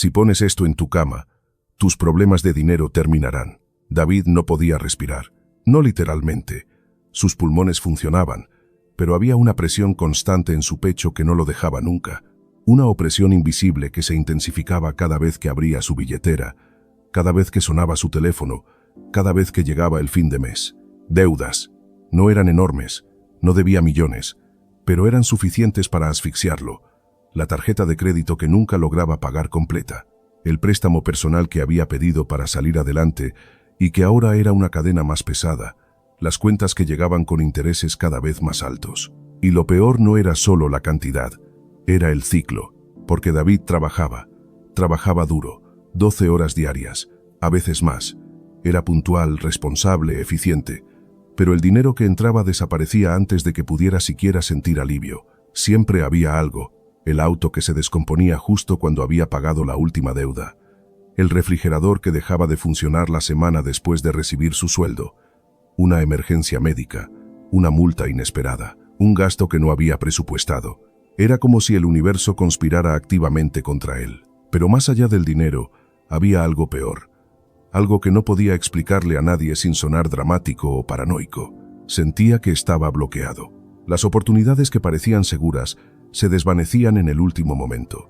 Si pones esto en tu cama, tus problemas de dinero terminarán. David no podía respirar, no literalmente. Sus pulmones funcionaban, pero había una presión constante en su pecho que no lo dejaba nunca. Una opresión invisible que se intensificaba cada vez que abría su billetera, cada vez que sonaba su teléfono, cada vez que llegaba el fin de mes. Deudas. No eran enormes, no debía millones, pero eran suficientes para asfixiarlo. La tarjeta de crédito que nunca lograba pagar completa. El préstamo personal que había pedido para salir adelante y que ahora era una cadena más pesada. Las cuentas que llegaban con intereses cada vez más altos. Y lo peor no era solo la cantidad, era el ciclo, porque David trabajaba duro, 12 horas diarias, a veces más. Era puntual, responsable, eficiente, pero el dinero que entraba desaparecía antes de que pudiera siquiera sentir alivio. Siempre había algo, el auto que se descomponía justo cuando había pagado la última deuda, el refrigerador que dejaba de funcionar la semana después de recibir su sueldo, una emergencia médica, una multa inesperada, un gasto que no había presupuestado. Era como si el universo conspirara activamente contra él. Pero más allá del dinero, había algo peor. Algo que no podía explicarle a nadie sin sonar dramático o paranoico. Sentía que estaba bloqueado. Las oportunidades que parecían seguras se desvanecían en el último momento.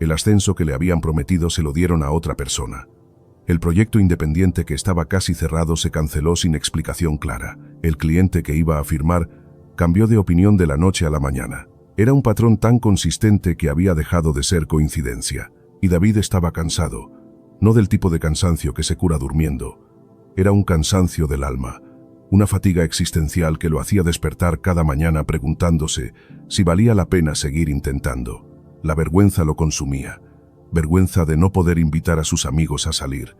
El ascenso que le habían prometido se lo dieron a otra persona. El proyecto independiente que estaba casi cerrado se canceló sin explicación clara. El cliente que iba a firmar cambió de opinión de la noche a la mañana. Era un patrón tan consistente que había dejado de ser coincidencia. Y David estaba cansado. No del tipo de cansancio que se cura durmiendo. Era un cansancio del alma. Una fatiga existencial que lo hacía despertar cada mañana preguntándose si valía la pena seguir intentando. La vergüenza lo consumía. Vergüenza de no poder invitar a sus amigos a salir.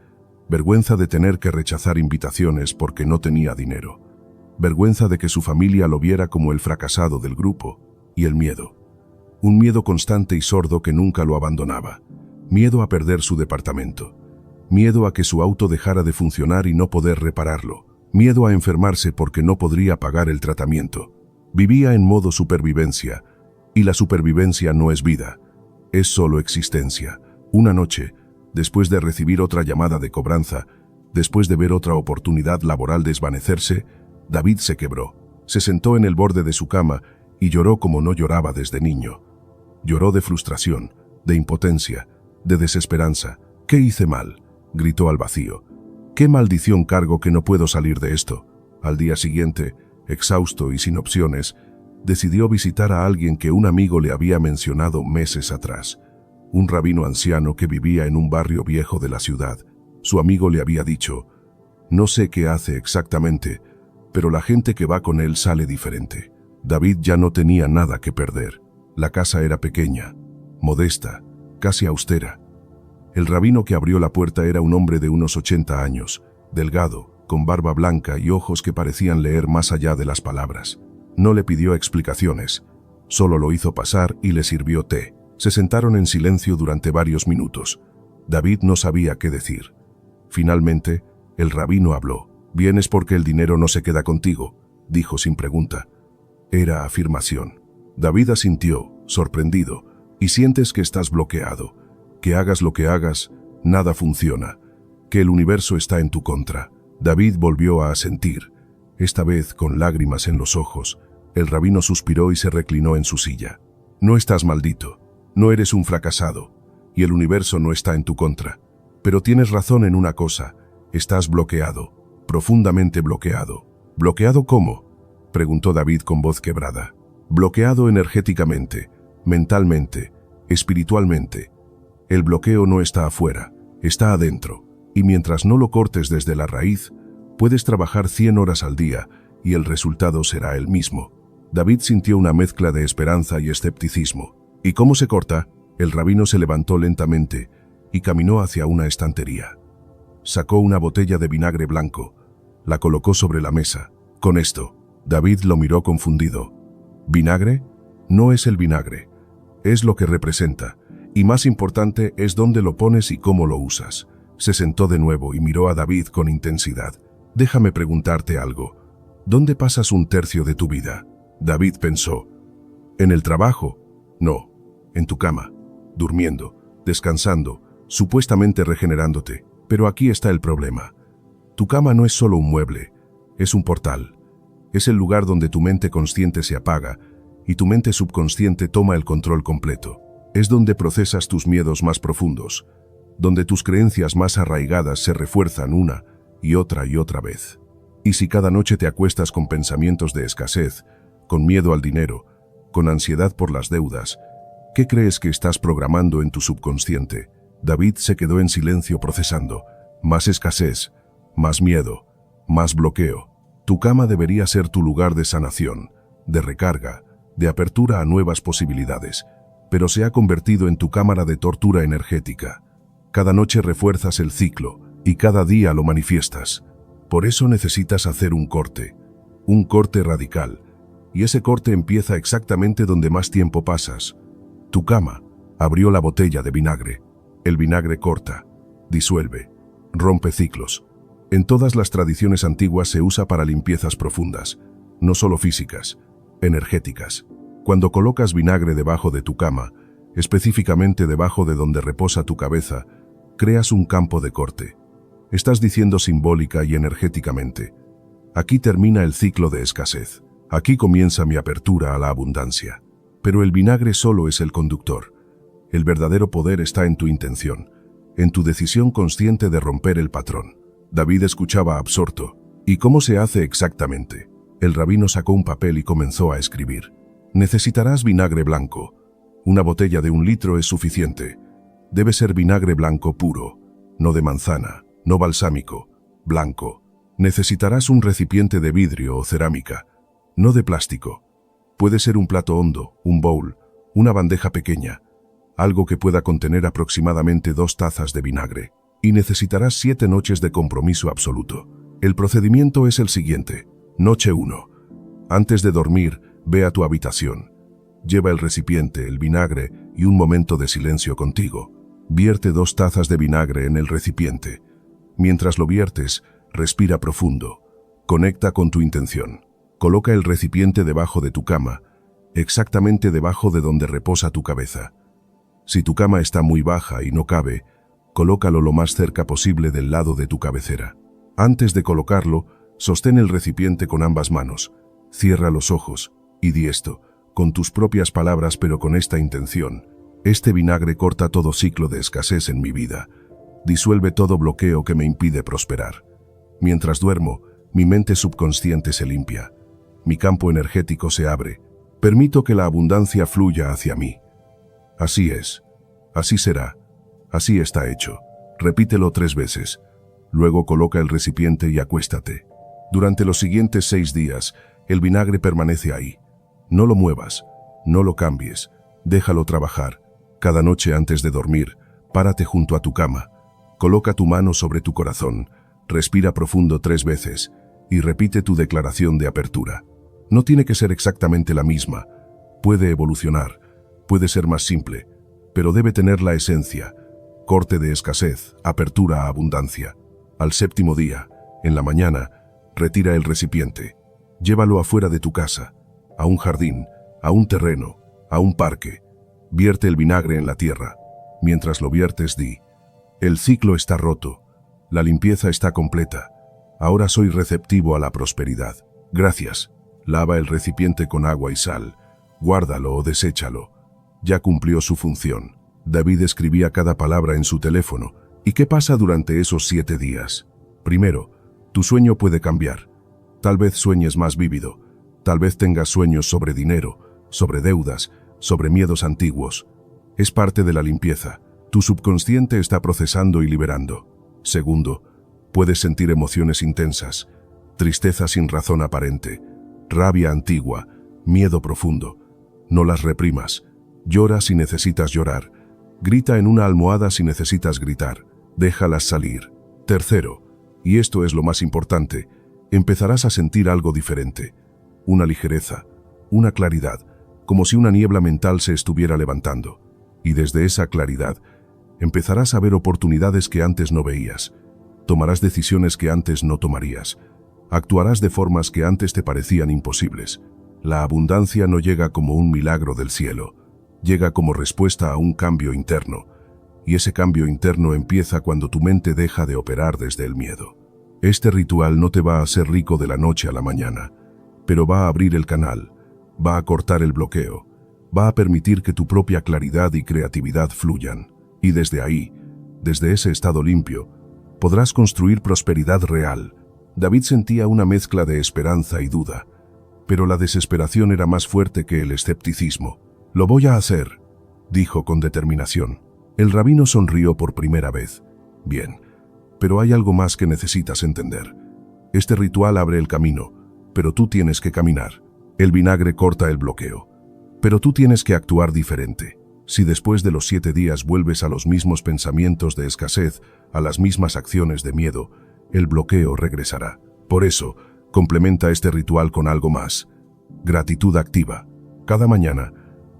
Vergüenza de tener que rechazar invitaciones porque no tenía dinero. Vergüenza de que su familia lo viera como el fracasado del grupo. Y el miedo. Un miedo constante y sordo que nunca lo abandonaba. Miedo a perder su departamento. Miedo a que su auto dejara de funcionar y no poder repararlo. Miedo a enfermarse porque no podría pagar el tratamiento. Vivía en modo supervivencia. Y la supervivencia no es vida. Es solo existencia. Una noche, después de recibir otra llamada de cobranza, después de ver otra oportunidad laboral desvanecerse, David se quebró. Se sentó en el borde de su cama y lloró como no lloraba desde niño. Lloró de frustración, de impotencia, de desesperanza. ¿Qué hice mal?, gritó al vacío. ¿Qué maldición cargo que no puedo salir de esto? Al día siguiente, exhausto y sin opciones, decidió visitar a alguien que un amigo le había mencionado meses atrás. Un rabino anciano que vivía en un barrio viejo de la ciudad. Su amigo le había dicho: no sé qué hace exactamente, pero la gente que va con él sale diferente. David ya no tenía nada que perder. La casa era pequeña, modesta, casi austera. El rabino que abrió la puerta era un hombre de unos 80 años, delgado, con barba blanca y ojos que parecían leer más allá de las palabras. No le pidió explicaciones, solo lo hizo pasar y le sirvió té. Se sentaron en silencio durante varios minutos. David no sabía qué decir. Finalmente, el rabino habló. «Vienes porque el dinero no se queda contigo», dijo sin pregunta. Era afirmación. David asintió, sorprendido. «Y sientes que estás bloqueado, que hagas lo que hagas, nada funciona, que el universo está en tu contra». David volvió a asentir, esta vez con lágrimas en los ojos. El rabino suspiró y se reclinó en su silla. «No estás maldito, no eres un fracasado, y el universo no está en tu contra. Pero tienes razón en una cosa, estás bloqueado, profundamente bloqueado». «¿Bloqueado cómo?», preguntó David con voz quebrada. «Bloqueado energéticamente, mentalmente, espiritualmente. El bloqueo no está afuera, está adentro, y mientras no lo cortes desde la raíz, puedes trabajar 100 horas al día y el resultado será el mismo». David sintió una mezcla de esperanza y escepticismo. «¿Y cómo se corta?». El rabino se levantó lentamente y caminó hacia una estantería. Sacó una botella de vinagre blanco, la colocó sobre la mesa. «Con esto». David lo miró confundido. «¿Vinagre?». «No es el vinagre, es lo que representa, y más importante es dónde lo pones y cómo lo usas». Se sentó de nuevo y miró a David con intensidad. «Déjame preguntarte algo. ¿Dónde pasas un tercio de tu vida?». David pensó. «¿En el trabajo?». «No, en tu cama, durmiendo, descansando, supuestamente regenerándote. Pero aquí está el problema. Tu cama no es solo un mueble, es un portal. Es el lugar donde tu mente consciente se apaga y tu mente subconsciente toma el control completo. Es donde procesas tus miedos más profundos, donde tus creencias más arraigadas se refuerzan una y otra vez. Y si cada noche te acuestas con pensamientos de escasez, con miedo al dinero, con ansiedad por las deudas, ¿qué crees que estás programando en tu subconsciente? David se quedó en silencio procesando. Más escasez, más miedo, más bloqueo. Tu cama debería ser tu lugar de sanación, de recarga, de apertura a nuevas posibilidades, pero se ha convertido en tu cámara de tortura energética. Cada noche refuerzas el ciclo y cada día lo manifiestas. Por eso necesitas hacer un corte radical, y ese corte empieza exactamente donde más tiempo pasas. Tu cama abrió la botella de vinagre. El vinagre corta, disuelve, rompe ciclos. En todas las tradiciones antiguas se usa para limpiezas profundas, no solo físicas, energéticas. Cuando colocas vinagre debajo de tu cama, específicamente debajo de donde reposa tu cabeza, creas un campo de corte. Estás diciendo simbólica y energéticamente: aquí termina el ciclo de escasez. Aquí comienza mi apertura a la abundancia. Pero el vinagre solo es el conductor. El verdadero poder está en tu intención, en tu decisión consciente de romper el patrón. David escuchaba absorto. ¿Y cómo se hace exactamente? El rabino sacó un papel y comenzó a escribir. Necesitarás vinagre blanco. Una botella de 1 litro es suficiente. Debe ser vinagre blanco puro, no de manzana, no balsámico, blanco. Necesitarás un recipiente de vidrio o cerámica, no de plástico. Puede ser un plato hondo, un bowl, una bandeja pequeña, algo que pueda contener aproximadamente 2 tazas de vinagre. Y necesitarás 7 noches de compromiso absoluto. El procedimiento es el siguiente. Noche 1. Antes de dormir, ve a tu habitación. Lleva el recipiente, el vinagre y un momento de silencio contigo. Vierte 2 tazas de vinagre en el recipiente. Mientras lo viertes, respira profundo. Conecta con tu intención. Coloca el recipiente debajo de tu cama, exactamente debajo de donde reposa tu cabeza. Si tu cama está muy baja y no cabe, colócalo lo más cerca posible del lado de tu cabecera. Antes de colocarlo, sostén el recipiente con ambas manos, cierra los ojos y di esto, con tus propias palabras pero con esta intención: este vinagre corta todo ciclo de escasez en mi vida, disuelve todo bloqueo que me impide prosperar. Mientras duermo, mi mente subconsciente se limpia, mi campo energético se abre, permito que la abundancia fluya hacia mí. Así es, así será, así está hecho. Repítelo 3 veces. Luego coloca el recipiente y acuéstate. Durante los siguientes 6 días, el vinagre permanece ahí. No lo muevas, no lo cambies, déjalo trabajar. Cada noche antes de dormir, párate junto a tu cama, coloca tu mano sobre tu corazón, respira profundo 3 veces y repite tu declaración de apertura. No tiene que ser exactamente la misma, puede evolucionar, puede ser más simple, pero debe tener la esencia: corte de escasez, apertura a abundancia. Al 7º día, en la mañana, retira el recipiente, llévalo afuera de tu casa, a un jardín, a un terreno, a un parque. Vierte el vinagre en la tierra. Mientras lo viertes, di: el ciclo está roto, la limpieza está completa, ahora soy receptivo a la prosperidad. Gracias. Lava el recipiente con agua y sal, guárdalo o deséchalo. Ya cumplió su función. David escribía cada palabra en su teléfono. ¿Y qué pasa durante esos 7 días? Primero, tu sueño puede cambiar. Tal vez sueñes más vívido, tal vez tengas sueños sobre dinero, sobre deudas, sobre miedos antiguos. Es parte de la limpieza. Tu subconsciente está procesando y liberando. Segundo, puedes sentir emociones intensas, tristeza sin razón aparente, rabia antigua, miedo profundo. No las reprimas. Llora si necesitas llorar. Grita en una almohada si necesitas gritar. Déjalas salir. Tercero, y esto es lo más importante, empezarás a sentir algo diferente. Una ligereza, una claridad, como si una niebla mental se estuviera levantando. Y desde esa claridad, empezarás a ver oportunidades que antes no veías. Tomarás decisiones que antes no tomarías. Actuarás de formas que antes te parecían imposibles. La abundancia no llega como un milagro del cielo, llega como respuesta a un cambio interno. y ese cambio interno empieza cuando tu mente deja de operar desde el miedo. Este ritual no te va a hacer rico de la noche a la mañana, pero va a abrir el canal, va a cortar el bloqueo, va a permitir que tu propia claridad y creatividad fluyan. Y desde ahí, desde ese estado limpio, podrás construir prosperidad real. David sentía una mezcla de esperanza y duda, pero la desesperación era más fuerte que el escepticismo. «Lo voy a hacer», dijo con determinación. El rabino sonrió por primera vez. «Bien, pero hay algo más que necesitas entender. Este ritual abre el camino, pero tú tienes que caminar. El vinagre corta el bloqueo, pero tú tienes que actuar diferente. Si después de los 7 días vuelves a los mismos pensamientos de escasez, a las mismas acciones de miedo, el bloqueo regresará. Por eso, complementa este ritual con algo más. Gratitud activa. Cada mañana,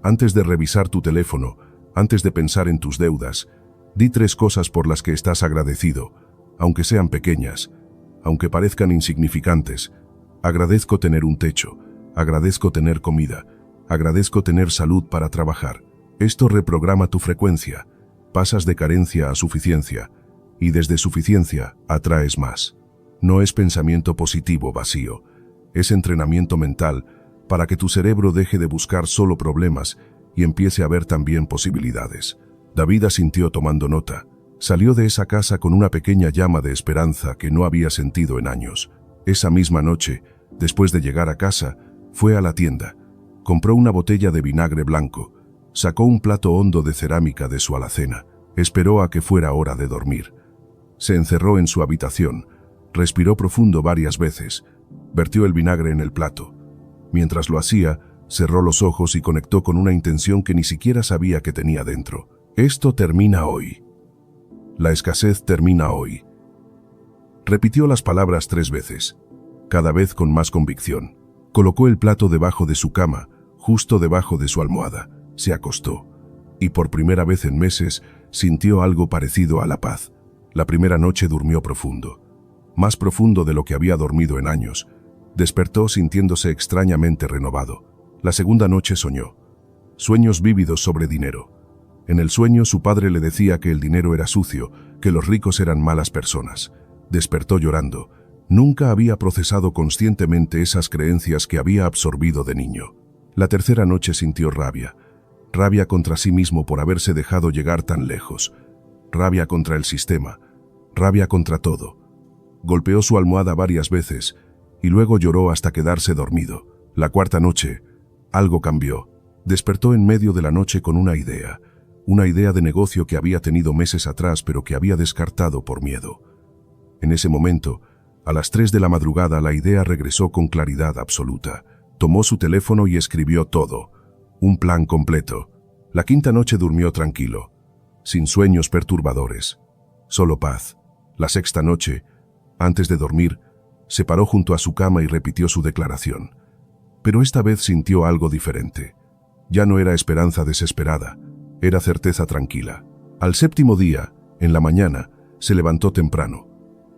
antes de revisar tu teléfono, antes de pensar en tus deudas, di 3 cosas por las que estás agradecido, aunque sean pequeñas, aunque parezcan insignificantes. Agradezco tener un techo, agradezco tener comida, agradezco tener salud para trabajar. Esto reprograma tu frecuencia, pasas de carencia a suficiencia, y desde suficiencia atraes más. No es pensamiento positivo vacío, es entrenamiento mental para que tu cerebro deje de buscar solo problemas y empiece a ver también posibilidades. David asintió tomando nota. Salió de esa casa con una pequeña llama de esperanza que no había sentido en años. Esa misma noche, después de llegar a casa, fue a la tienda, compró una botella de vinagre blanco, sacó un plato hondo de cerámica de su alacena, esperó a que fuera hora de dormir. Se encerró en su habitación, respiró profundo varias veces, vertió el vinagre en el plato. Mientras lo hacía, cerró los ojos y conectó con una intención que ni siquiera sabía que tenía dentro. Esto termina hoy. La escasez termina hoy. Repitió las palabras 3 veces, cada vez con más convicción. Colocó el plato debajo de su cama, justo debajo de su almohada. Se acostó, y por primera vez en meses sintió algo parecido a la paz. La primera noche durmió profundo, más profundo de lo que había dormido en años. Despertó sintiéndose extrañamente renovado. La segunda noche soñó. Sueños vívidos sobre dinero. En el sueño su padre le decía que el dinero era sucio, que los ricos eran malas personas. Despertó llorando. Nunca había procesado conscientemente esas creencias que había absorbido de niño. La tercera noche sintió rabia. Rabia contra sí mismo por haberse dejado llegar tan lejos. Rabia contra el sistema. Rabia contra todo. Golpeó su almohada varias veces y luego lloró hasta quedarse dormido. La cuarta noche, algo cambió. Despertó en medio de la noche con una idea de negocio que había tenido meses atrás pero que había descartado por miedo. En ese momento, a las 3 de la madrugada la idea regresó con claridad absoluta. Tomó su teléfono y escribió todo. Un plan completo. La quinta noche durmió tranquilo, sin sueños perturbadores. Solo paz. La sexta noche, antes de dormir, se paró junto a su cama y repitió su declaración. Pero esta vez sintió algo diferente. Ya no era esperanza desesperada, era certeza tranquila. Al séptimo día, en la mañana, se levantó temprano.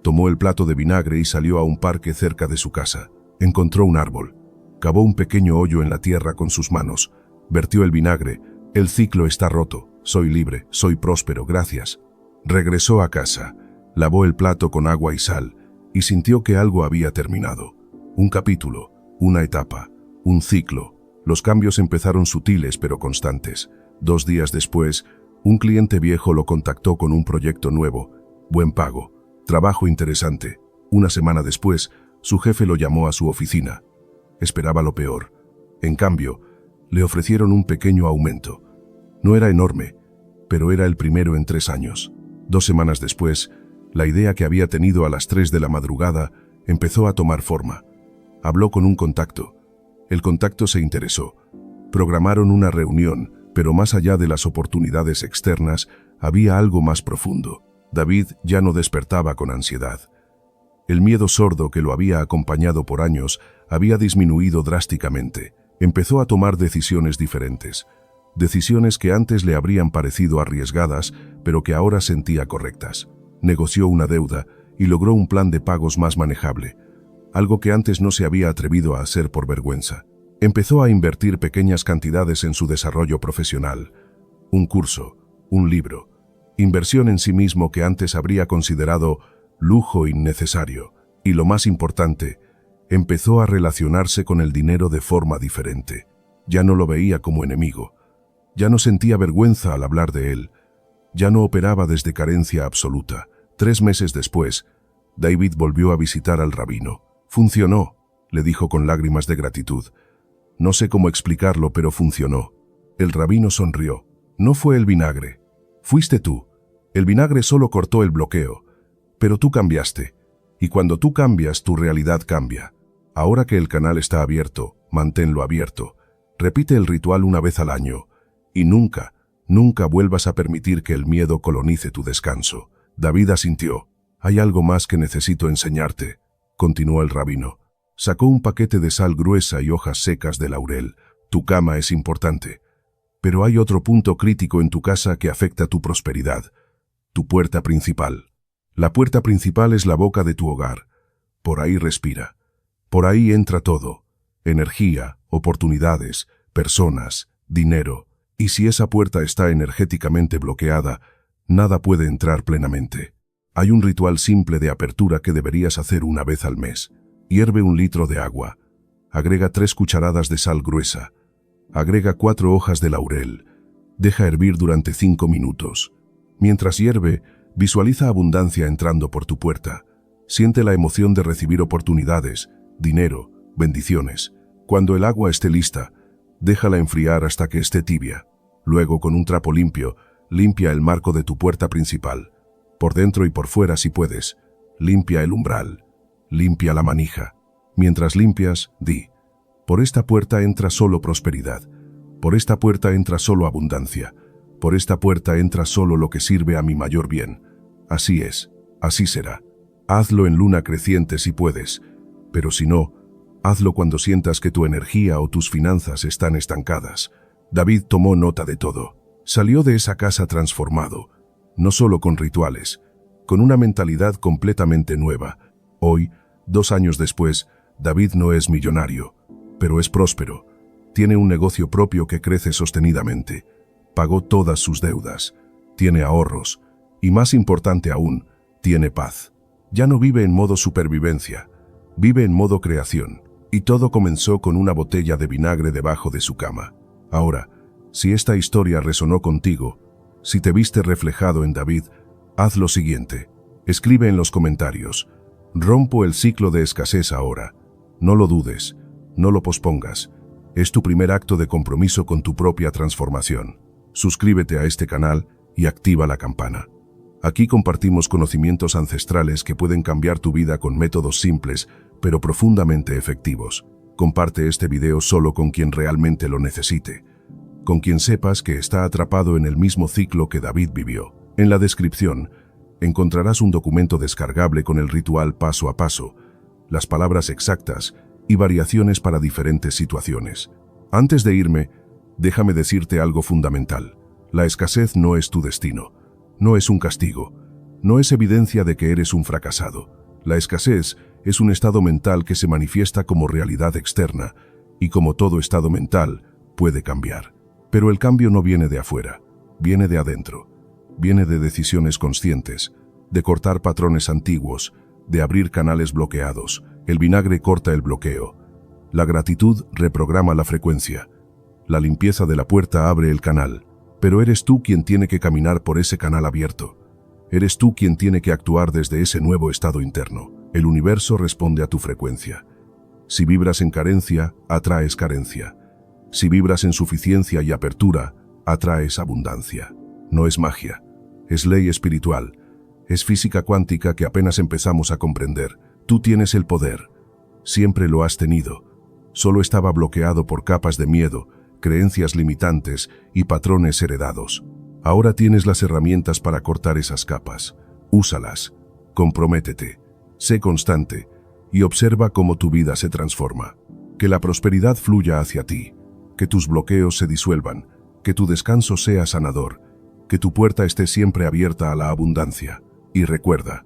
Tomó el plato de vinagre y salió a un parque cerca de su casa. Encontró un árbol. Cavó un pequeño hoyo en la tierra con sus manos. Vertió el vinagre. El ciclo está roto. Soy libre, soy próspero, gracias. Regresó a casa. Lavó el plato con agua y sal y sintió que algo había terminado. Un capítulo, una etapa, un ciclo. Los cambios empezaron sutiles pero constantes. 2 días después, un cliente viejo lo contactó con un proyecto nuevo, buen pago, trabajo interesante. Una semana después, su jefe lo llamó a su oficina. Esperaba lo peor. En cambio, le ofrecieron un pequeño aumento. No era enorme, pero era el primero en 3 años. 2 semanas después, la idea que había tenido a las 3 de la madrugada empezó a tomar forma. Habló con un contacto. El contacto se interesó. Programaron una reunión, pero más allá de las oportunidades externas, había algo más profundo. David ya no despertaba con ansiedad. El miedo sordo que lo había acompañado por años había disminuido drásticamente. Empezó a tomar decisiones diferentes. Decisiones que antes le habrían parecido arriesgadas, pero que ahora sentía correctas. Negoció una deuda y logró un plan de pagos más manejable, algo que antes no se había atrevido a hacer por vergüenza. Empezó a invertir pequeñas cantidades en su desarrollo profesional, un curso, un libro, inversión en sí mismo que antes habría considerado lujo innecesario. Y lo más importante, empezó a relacionarse con el dinero de forma diferente. Ya no lo veía como enemigo. Ya no sentía vergüenza al hablar de él. Ya no operaba desde carencia absoluta. 3 meses después, David volvió a visitar al rabino. «Funcionó», le dijo con lágrimas de gratitud. «No sé cómo explicarlo, pero funcionó». El rabino sonrió. «No fue el vinagre. Fuiste tú. El vinagre solo cortó el bloqueo. Pero tú cambiaste. Y cuando tú cambias, tu realidad cambia. Ahora que el canal está abierto, manténlo abierto. Repite el ritual una vez al año. Y nunca, nunca vuelvas a permitir que el miedo colonice tu descanso». David asintió. «Hay algo más que necesito enseñarte», continuó el rabino. Sacó un paquete de sal gruesa y hojas secas de laurel. «Tu cama es importante. Pero hay otro punto crítico en tu casa que afecta tu prosperidad. Tu puerta principal. La puerta principal es la boca de tu hogar. Por ahí respira. Por ahí entra todo. Energía, oportunidades, personas, dinero. Y si esa puerta está energéticamente bloqueada, nada puede entrar plenamente. Hay un ritual simple de apertura que deberías hacer una vez al mes. Hierve 1 litro de agua. Agrega 3 cucharadas de sal gruesa. Agrega 4 hojas de laurel. Deja hervir durante 5 minutos. Mientras hierve, visualiza abundancia entrando por tu puerta. Siente la emoción de recibir oportunidades, dinero, bendiciones. Cuando el agua esté lista, déjala enfriar hasta que esté tibia. Luego, con un trapo limpio, limpia el marco de tu puerta principal. Por dentro y por fuera si puedes. Limpia el umbral. Limpia la manija. Mientras limpias, di: «Por esta puerta entra solo prosperidad. Por esta puerta entra solo abundancia. Por esta puerta entra solo lo que sirve a mi mayor bien». Así es, así será. Hazlo en luna creciente si puedes, pero si no, hazlo cuando sientas que tu energía o tus finanzas están estancadas. David tomó nota de todo. Salió de esa casa transformado, no solo con rituales, con una mentalidad completamente nueva. Hoy, 2 años después, David no es millonario, pero es próspero. Tiene un negocio propio que crece sostenidamente. Pagó todas sus deudas. Tiene ahorros. Y más importante aún, tiene paz. Ya no vive en modo supervivencia. Vive en modo creación. Y todo comenzó con una botella de vinagre debajo de su cama. Ahora, si esta historia resonó contigo, si te viste reflejado en David, haz lo siguiente. Escribe en los comentarios: «Rompo el ciclo de escasez ahora». No lo dudes, no lo pospongas. Es tu primer acto de compromiso con tu propia transformación. Suscríbete a este canal y activa la campana. Aquí compartimos conocimientos ancestrales que pueden cambiar tu vida con métodos simples, pero profundamente efectivos. Comparte este video solo con quien realmente lo necesite, con quien sepas que está atrapado en el mismo ciclo que David vivió. En la descripción encontrarás un documento descargable con el ritual paso a paso, las palabras exactas y variaciones para diferentes situaciones. Antes de irme, déjame decirte algo fundamental. La escasez no es tu destino, no es un castigo, no es evidencia de que eres un fracasado. La escasez es un estado mental que se manifiesta como realidad externa y, como todo estado mental, puede cambiar. Pero el cambio no viene de afuera, viene de adentro. Viene de decisiones conscientes, de cortar patrones antiguos, de abrir canales bloqueados. El vinagre corta el bloqueo. La gratitud reprograma la frecuencia. La limpieza de la puerta abre el canal. Pero eres tú quien tiene que caminar por ese canal abierto. Eres tú quien tiene que actuar desde ese nuevo estado interno. El universo responde a tu frecuencia. Si vibras en carencia, atraes carencia. Si vibras en suficiencia y apertura, atraes abundancia. No es magia, es ley espiritual, es física cuántica que apenas empezamos a comprender. Tú tienes el poder, siempre lo has tenido. Solo estaba bloqueado por capas de miedo, creencias limitantes y patrones heredados. Ahora tienes las herramientas para cortar esas capas. Úsalas, comprométete, sé constante y observa cómo tu vida se transforma. Que la prosperidad fluya hacia ti, que tus bloqueos se disuelvan, que tu descanso sea sanador, que tu puerta esté siempre abierta a la abundancia. Y recuerda,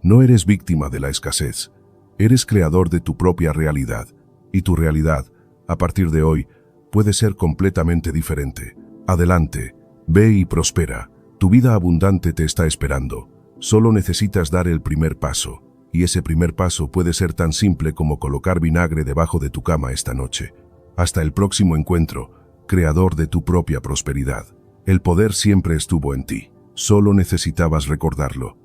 no eres víctima de la escasez, eres creador de tu propia realidad, y tu realidad, a partir de hoy, puede ser completamente diferente. Adelante, ve y prospera, Tu vida abundante te está esperando. Solo necesitas dar el primer paso. Y ese primer paso puede ser tan simple como colocar vinagre debajo de tu cama esta noche. Hasta el próximo encuentro, creador de tu propia prosperidad. El poder siempre estuvo en ti. Solo necesitabas recordarlo.